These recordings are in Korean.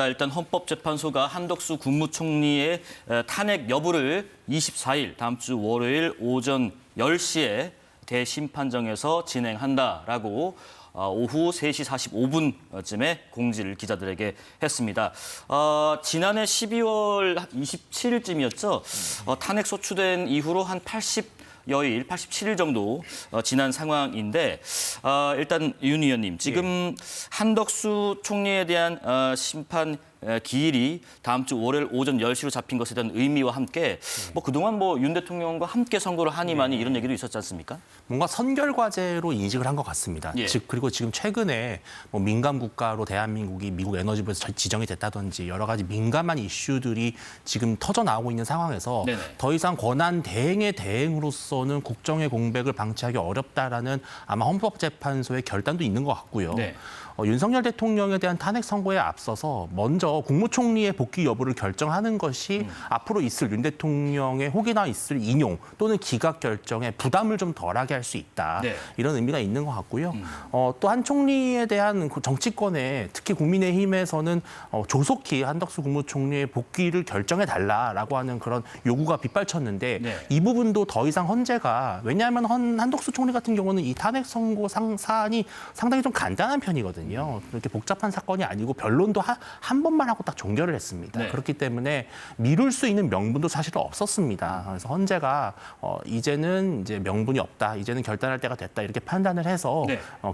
일단 헌법재판소가 한덕수 국무총리의 탄핵 여부를 24일 다음 주 월요일 오전 10시에 대심판정에서 진행한다라고 오후 3시 45분쯤에 공지를 기자들에게 했습니다. 지난해 12월 27일쯤이었죠. 탄핵 소추된 이후로 한 80여일, 87일 정도 지난 상황인데 일단 윤 의원님, 지금 한덕수 총리에 대한 심판 기일이 다음 주 월요일 오전 10시로 잡힌 것에 대한 의미와 함께 그동안 윤 대통령과 함께 선거를 하니마니 이런 얘기도 있었지 않습니까? 뭔가 선결과제로 인식을 한 것 같습니다. 그리고 지금 최근에 민감 국가로 대한민국이 미국 에너지부에서 지정이 됐다든지 여러 가지 민감한 이슈들이 지금 터져 나오고 있는 상황에서 더 이상 권한 대행의 대행으로서는 국정의 공백을 방치하기 어렵다라는 아마 헌법재판소의 결단도 있는 것 같고요. 윤석열 대통령에 대한 탄핵 선고에 앞서서 먼저 국무총리의 복귀 여부를 결정하는 것이 앞으로 있을 윤 대통령의 혹이나 있을 인용 또는 기각 결정에 부담을 좀 덜하게 할 수 있다. 이런 의미가 있는 것 같고요. 또 한 총리에 대한 정치권에 특히 국민의힘에서는 조속히 한덕수 국무총리의 복귀를 결정해달라라고 하는 그런 요구가 빗발쳤는데 이 부분도 더 이상 헌재가, 왜냐하면 한덕수 총리 같은 경우는 이 탄핵 선고 사안이 상당히 좀 간단한 편이거든요. 그렇게 복잡한 사건이 아니고 변론도 한 번만 하고 딱 종결을 했습니다. 그렇기 때문에 미룰 수 있는 명분도 사실 없었습니다. 그래서 헌재가 이제는 이제 명분이 없다, 이제는 결단할 때가 됐다 이렇게 판단을 해서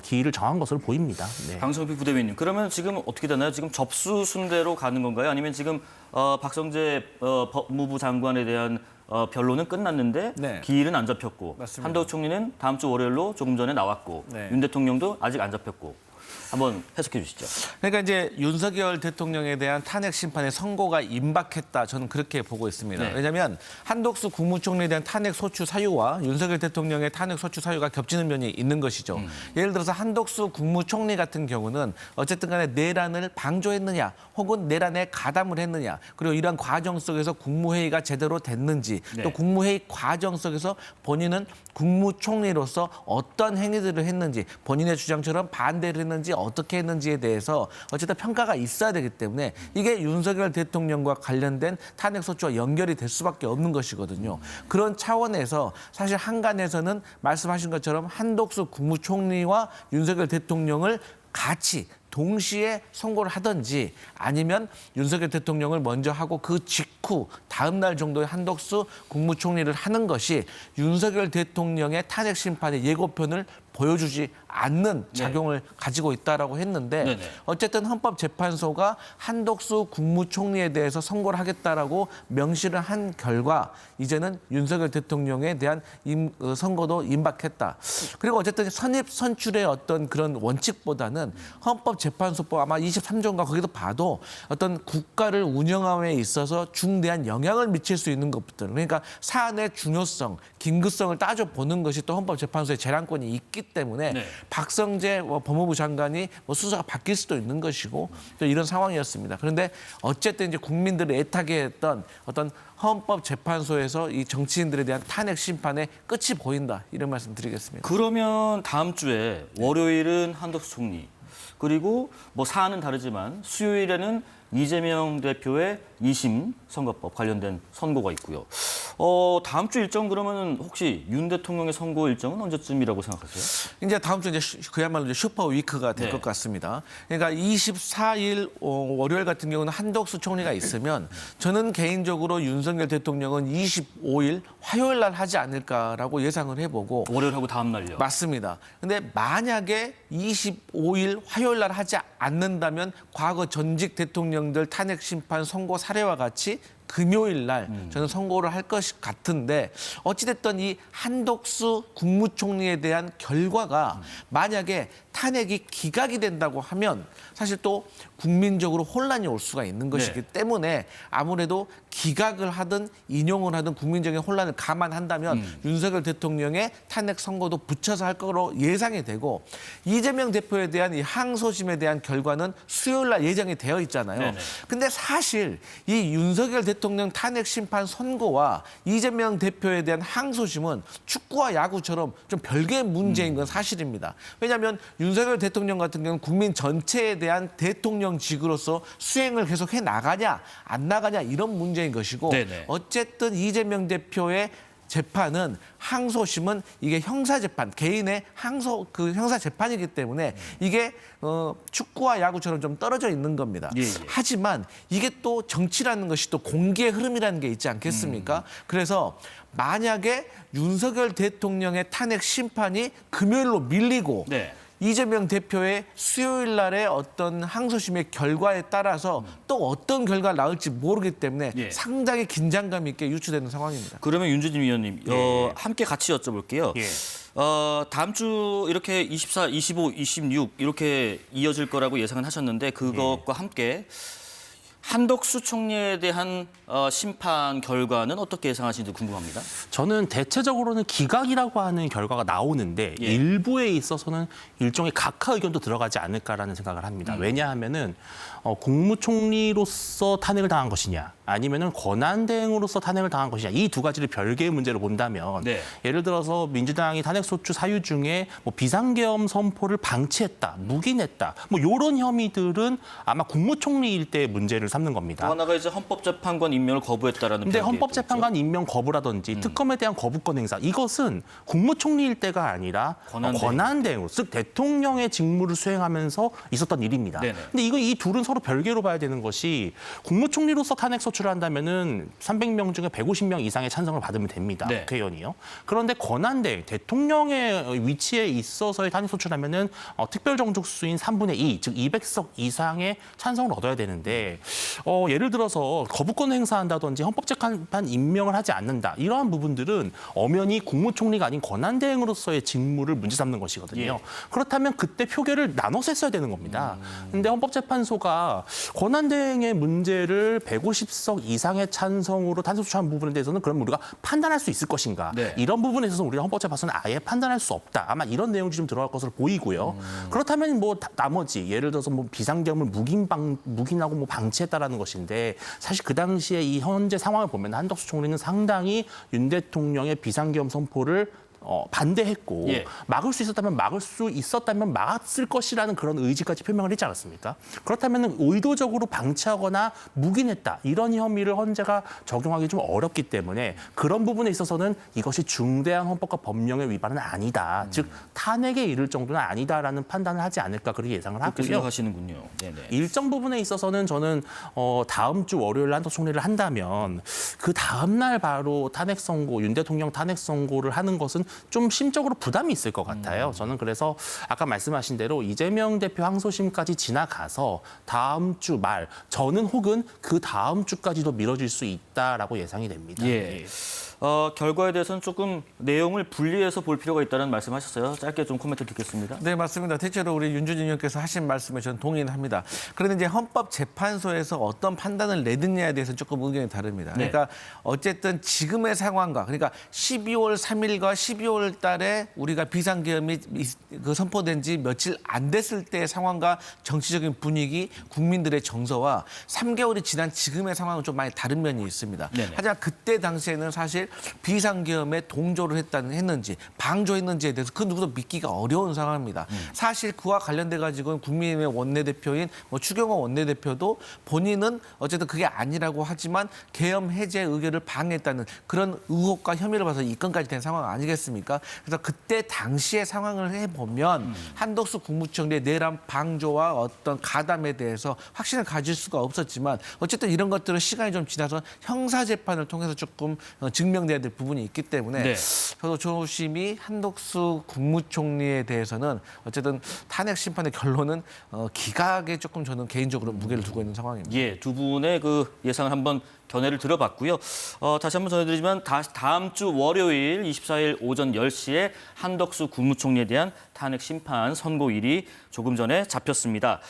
기일을 정한 것으로 보입니다. 강성필 부대변인, 그러면 지금 어떻게 되나요? 지금 접수 순대로 가는 건가요? 아니면 지금 박성재 법무부 장관에 대한 변론은 끝났는데 기일은 안 잡혔고, 한덕수 총리는 다음 주 월요일로 조금 전에 나왔고, 윤 대통령도 아직 안 잡혔고. 한번 해석해 주시죠. 그러니까 이제 윤석열 대통령에 대한 탄핵 심판의 선고가 임박했다. 저는 그렇게 보고 있습니다. 왜냐하면 한덕수 국무총리에 대한 탄핵 소추 사유와 윤석열 대통령의 탄핵 소추 사유가 겹치는 면이 있는 것이죠. 예를 들어서 한덕수 국무총리 같은 경우는 어쨌든 간에 내란을 방조했느냐 혹은 내란에 가담을 했느냐, 그리고 이러한 과정 속에서 국무회의가 제대로 됐는지, 또 국무회의 과정 속에서 본인은 국무총리로서 어떤 행위들을 했는지, 본인의 주장처럼 반대를 했는지 어떻게 했는지에 대해서 어쨌든 평가가 있어야 되기 때문에 이게 윤석열 대통령과 관련된 탄핵소추와 연결이 될 수밖에 없는 것이거든요. 그런 차원에서 사실 한간에서는 말씀하신 것처럼 한덕수 국무총리와 윤석열 대통령을 같이 동시에 선고를 하든지, 아니면 윤석열 대통령을 먼저 하고 그 직후 다음 날 정도에 한덕수 국무총리를 하는 것이 윤석열 대통령의 탄핵 심판의 예고편을 보여주지 않는 작용을 가지고 있다라고 했는데, 어쨌든 헌법재판소가 한덕수 국무총리에 대해서 선고를 하겠다라고 명시를 한 결과 이제는 윤석열 대통령에 대한 선고도 임박했다. 그리고 어쨌든 선입 선출의 어떤 그런 원칙보다는 헌법재판소법 아마 23조인가 거기도 봐도 어떤 국가를 운영함에 있어서 중대한 영향을 미칠 수 있는 것들, 그러니까 사안의 중요성, 긴급성을 따져보는 것이 또 헌법재판소의 재량권이 있기 때문에 박성재 법무부 장관이 수사가 바뀔 수도 있는 것이고 또 이런 상황이었습니다. 그런데 어쨌든 이제 국민들을 애타게 했던 어떤 헌법재판소에서 이 정치인들에 대한 탄핵 심판의 끝이 보인다, 이런 말씀 드리겠습니다. 그러면 다음 주에 월요일은 한덕수 총리, 그리고 사안은 다르지만 수요일에는 이재명 대표의 2심 선거법 관련된 선고가 있고요. 다음 주 일정, 그러면 혹시 윤 대통령의 선고 일정은 언제쯤이라고 생각하세요? 이제 다음 주 그야말로 슈퍼 위크가 될 것 같습니다. 그러니까 24일 월요일 같은 경우는 한덕수 총리가 있으면 저는 개인적으로 윤석열 대통령은 25일 화요일 날 하지 않을까라고 예상을 해보고. 월요일하고 다음 날요? 맞습니다. 근데 만약에 25일 화요일 날 하지 않는다면 과거 전직 대통령들 탄핵 심판 선고 사례와 같이 금요일 날 저는 선고를 할 것 같은데, 어찌됐든 이 한덕수 국무총리에 대한 결과가 만약에 탄핵이 기각이 된다고 하면 사실 또 국민적으로 혼란이 올 수가 있는 것이기 때문에 아무래도 기각을 하든 인용을 하든 국민적인 혼란을 감안한다면 윤석열 대통령의 탄핵 선고도 붙여서 할 거로 예상이 되고, 이재명 대표에 대한 이 항소심에 대한 결과는 수요일 날 예정이 되어 있잖아요. 근데 사실 이 윤석열 대통령 대통령 탄핵 심판 선고와 이재명 대표에 대한 항소심은 축구와 야구처럼 좀 별개의 문제인 건 사실입니다. 왜냐하면 윤석열 대통령 같은 경우는 국민 전체에 대한 대통령직으로서 수행을 계속 해 나가냐 안 나가냐 이런 문제인 것이고 네네. 어쨌든 이재명 대표의 재판은 항소심은 이게 형사 재판 개인의 형사 재판이기 때문에 이게 축구와 야구처럼 좀 떨어져 있는 겁니다. 예, 예. 하지만 이게 또 정치라는 것이 또 공개의 흐름이라는 게 있지 않겠습니까? 그래서 만약에 윤석열 대통령의 탄핵 심판이 금요일로 밀리고 네. 이재명 대표의 수요일 날의 어떤 항소심의 결과에 따라서 또 어떤 결과가 나올지 모르기 때문에 예. 상당히 긴장감 있게 유추되는 상황입니다. 그러면 윤주진 위원님 함께 같이 여쭤볼게요. 예. 다음 주 이렇게 24, 25, 26 이렇게 이어질 거라고 예상은 하셨는데 그것과 함께 한덕수 총리에 대한 심판 결과는 어떻게 예상하시는지 궁금합니다. 저는 대체적으로는 기각이라고 하는 결과가 나오는데 예. 일부에 있어서는 일종의 각하 의견도 들어가지 않을까라는 생각을 합니다. 왜냐하면은 국무총리로서 탄핵을 당한 것이냐 아니면은 권한대행으로서 탄핵을 당한 것이냐 이 두 가지를 별개의 문제로 본다면 네. 예를 들어서 민주당이 탄핵소추 사유 중에 뭐 비상계엄 선포를 방치했다, 묵인했다 뭐 이런 혐의들은 아마 국무총리일 때 문제를 삼는 겁니다. 또 하나가 이제 헌법재판관 임명을 거부했다라는. 근데 비판이 헌법재판관 임명 거부라든지 특검에 대한 거부권 행사 이것은 국무총리일 때가 아니라 권한대행. 권한대행으로 즉 대통령의 직무를 수행하면서 있었던 일입니다. 네네. 근데 이 둘은 서로 별개로 봐야 되는 것이 국무총리로서 탄핵 소추를 한다면은 300명 중에 150명 이상의 찬성을 받으면 됩니다. 네. 국회의원이요. 그런데 권한대행 대통령의 위치에 있어서의 탄핵 소추라면은 특별정족수인 3분의 2, 즉 200석 이상의 찬성을 얻어야 되는데 예를 들어서 거부권 행사한다든지 헌법재판관 임명을 하지 않는다. 이러한 부분들은 엄연히 국무총리가 아닌 권한대행으로서의 직무를 문제 삼는 것이거든요. 예. 그렇다면 그때 표결을 나눠서 했어야 되는 겁니다. 근데 헌법재판소가 권한대행의 문제를 150석 이상의 찬성으로 탄핵소추한 부분에 대해서는 그럼 우리가 판단할 수 있을 것인가. 네. 이런 부분에 있어서 우리가 헌법재판소는 아예 판단할 수 없다. 아마 이런 내용이 좀 들어갈 것으로 보이고요. 그렇다면 뭐 나머지 예를 들어서 뭐 비상계엄을 묵인하고 뭐 방치했다라는 것인데 사실 그 당시에 이 현재 상황을 보면 한덕수 총리는 상당히 윤 대통령의 비상계엄 선포를 반대했고 예. 막을 수 있었다면 막았을 것이라는 그런 의지까지 표명을 했지 않았습니까? 그렇다면 의도적으로 방치하거나 묵인했다 이런 혐의를 헌재가 적용하기 좀 어렵기 때문에 그런 부분에 있어서는 이것이 중대한 헌법과 법령의 위반은 아니다. 즉 탄핵에 이를 정도는 아니다라는 판단을 하지 않을까 그렇게 예상을 그렇게 하고요. 생각하시는군요. 네네. 일정 부분에 있어서는 저는 다음 주 월요일 한덕수 총리를 한다면 그 다음 날 바로 탄핵 선고, 윤 대통령 탄핵 선고를 하는 것은 좀 심적으로 부담이 있을 것 같아요. 저는 그래서 아까 말씀하신 대로 이재명 대표 항소심까지 지나가서 다음 주 말, 저는 혹은 그 다음 주까지도 미뤄질 수 있다라고 예상이 됩니다. 예. 결과에 대해서는 조금 내용을 분리해서 볼 필요가 있다는 말씀하셨어요. 짧게 좀 코멘트 듣겠습니다. 네, 맞습니다. 대체로 우리 윤주진 의원께서 하신 말씀에 저는 동의는 합니다. 그런데 이제 헌법재판소에서 어떤 판단을 내느냐에 대해서 조금 의견이 다릅니다. 네. 그러니까 어쨌든 지금의 상황과 그러니까 12월 3일과 12월 달에 우리가 비상계엄이 선포된 지 며칠 안 됐을 때의 상황과 정치적인 분위기, 국민들의 정서와 3개월이 지난 지금의 상황은 좀 많이 다른 면이 있습니다. 네네. 하지만 그때 당시에는 사실 비상계엄에 동조를 했는지 방조했는지에 대해서 그 누구도 믿기가 어려운 상황입니다. 사실 그와 관련돼 가지고는 국민의힘의 원내대표인 추경호 원내대표도 본인은 어쨌든 그게 아니라고 하지만 계엄 해제 의결을 방해했다는 그런 의혹과 혐의를 봐서 입건까지 된 상황 아니겠습니까? 그래서 그때 당시의 상황을 해보면 한덕수 국무총리의 내란 방조와 어떤 가담에 대해서 확신을 가질 수가 없었지만 어쨌든 이런 것들은 시간이 좀 지나서 형사재판을 통해서 조금 증명돼야 될 부분이 있기 때문에 네. 저도 조심히 한덕수 국무총리에 대해서는 어쨌든 탄핵 심판의 결론은 기각에 조금 저는 개인적으로 무게를 두고 있는 상황입니다. 예, 두 분의 그 예상을 한번 견해를 들어봤고요. 다시 한번 전해드리지만 다음 주 월요일 24일 오전 10시에 한덕수 국무총리에 대한 탄핵 심판 선고일이 조금 전에 잡혔습니다.